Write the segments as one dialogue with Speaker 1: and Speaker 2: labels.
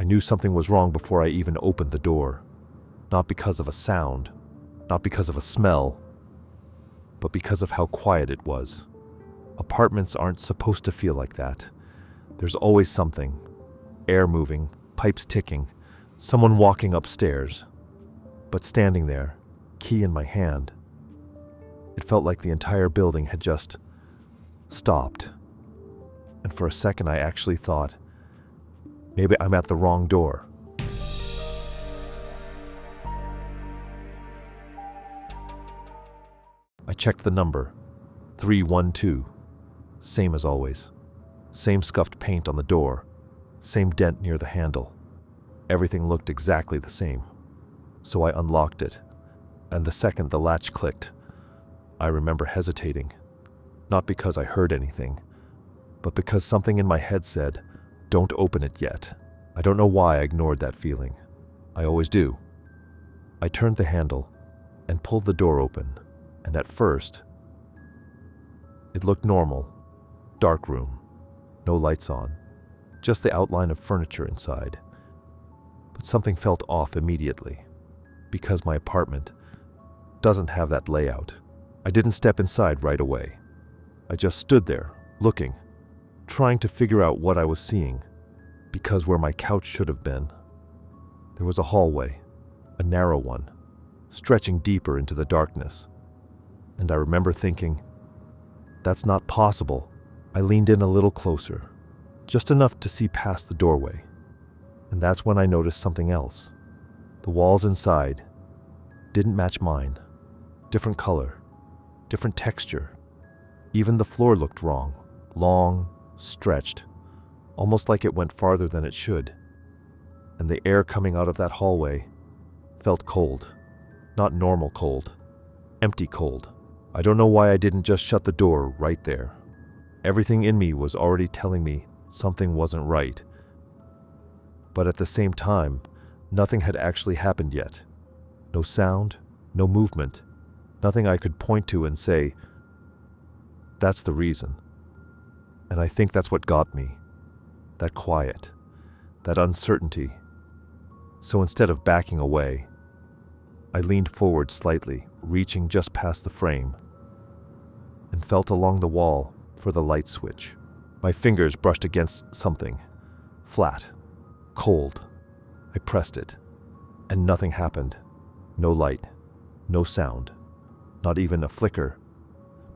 Speaker 1: I knew something was wrong before I even opened the door. Not because of a sound, not because of a smell, but because of how quiet it was. Apartments aren't supposed to feel like that. There's always something. Air moving, pipes ticking, someone walking upstairs. But standing there, key in my hand, it felt like the entire building had just stopped. And for a second I actually thought, maybe I'm at the wrong door. I checked the number, 312, same as always. Same scuffed paint on the door, same dent near the handle. Everything looked exactly the same. So I unlocked it, and the second the latch clicked, I remember hesitating. Not because I heard anything, but because something in my head said, "Don't open it yet." I don't know why I ignored that feeling. I always do. I turned the handle and pulled the door open, and at first, it looked normal. Dark room, no lights on, just the outline of furniture inside. But something felt off immediately, because my apartment doesn't have that layout. I didn't step inside right away. I just stood there, looking, trying to figure out what I was seeing, because where my couch should have been, there was a hallway, a narrow one, stretching deeper into the darkness. And I remember thinking, that's not possible. I leaned in a little closer, just enough to see past the doorway. And that's when I noticed something else. The walls inside didn't match mine. Different color, different texture. Even the floor looked wrong, long, stretched, almost like it went farther than it should. And the air coming out of that hallway felt cold. Not normal cold, empty cold. I don't know why I didn't just shut the door right there. Everything in me was already telling me something wasn't right. But at the same time, nothing had actually happened yet. No sound, no movement, nothing I could point to and say, that's the reason. And I think that's what got me. That quiet, that uncertainty. So instead of backing away, I leaned forward slightly, reaching just past the frame, and felt along the wall for the light switch. My fingers brushed against something, flat, cold. I pressed it, and nothing happened. No light, no sound, not even a flicker.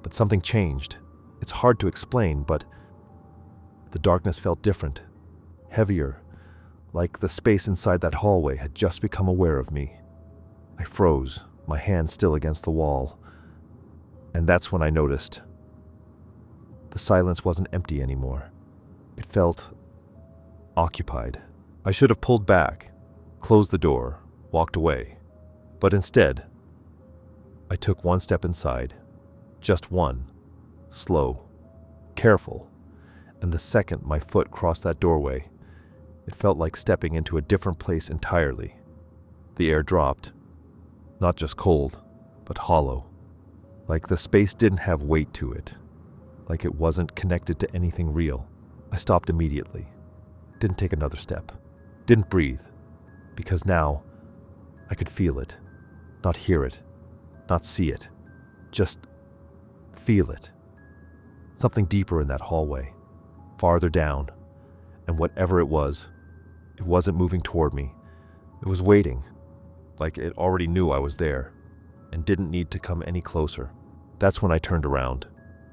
Speaker 1: But something changed. It's hard to explain, but the darkness felt different, heavier, like the space inside that hallway had just become aware of me. I froze, my hand still against the wall. And that's when I noticed. The silence wasn't empty anymore. It felt occupied. I should have pulled back, closed the door, walked away. But instead, I took one step inside. Just one. Slow. Careful. And the second my foot crossed that doorway, it felt like stepping into a different place entirely. The air dropped. Not just cold, but hollow. Like the space didn't have weight to it. Like it wasn't connected to anything real. I stopped immediately. Didn't take another step. Didn't breathe. Because now, I could feel it. Not hear it. Not see it. Just feel it. Something deeper in that hallway. Farther down. And whatever it wasn't moving toward me. It was waiting. Like it already knew I was there. And didn't need to come any closer. That's when I turned around.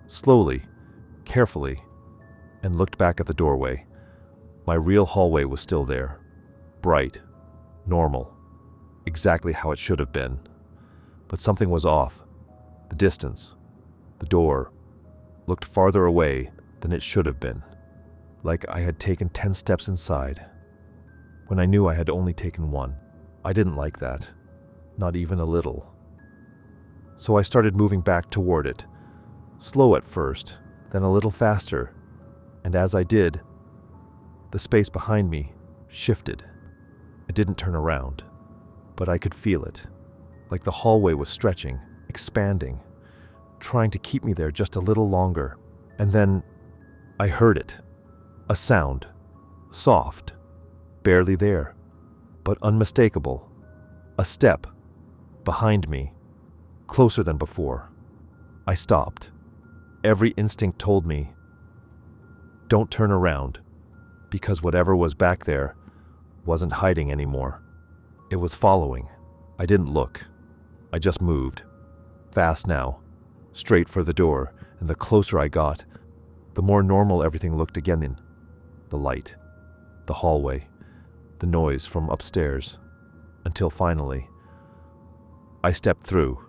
Speaker 1: Slowly, carefully, and looked back at the doorway. My real hallway was still there. Bright. Normal. Exactly how it should have been. But something was off. The distance. The door. Looked farther away than it should have been. Like I had taken 10 steps inside, when I knew I had only taken one. I didn't like that. Not even a little. So I started moving back toward it. Slow at first, then a little faster. And as I did, the space behind me shifted. I didn't turn around, but I could feel it. Like the hallway was stretching, expanding, trying to keep me there just a little longer. And then I heard it. A sound. Soft. barely there, but unmistakable. A step behind me, closer than before. I stopped. Every instinct told me, don't turn around, because whatever was back there wasn't hiding anymore. It was following. I didn't look. I just moved. Fast now, straight for the door, and the closer I got, the more normal everything looked again in the light, the hallway, the noise from upstairs, until finally, I stepped through,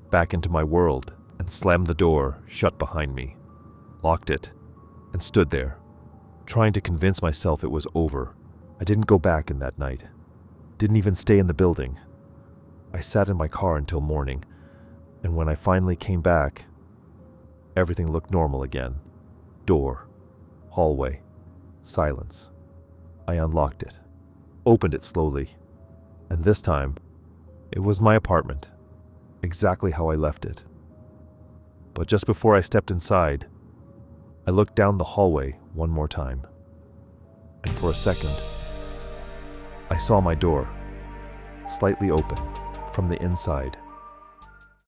Speaker 1: back into my world, and slammed the door shut behind me, locked it, and stood there, trying to convince myself it was over. I didn't go back in that night. Didn't even stay in the building. I sat in my car until morning, and when I finally came back, everything looked normal again. Door, hallway, silence. I unlocked it, opened it slowly, and this time, it was my apartment, exactly how I left it. But just before I stepped inside, I looked down the hallway one more time, and for a second, I saw my door, slightly open from the inside.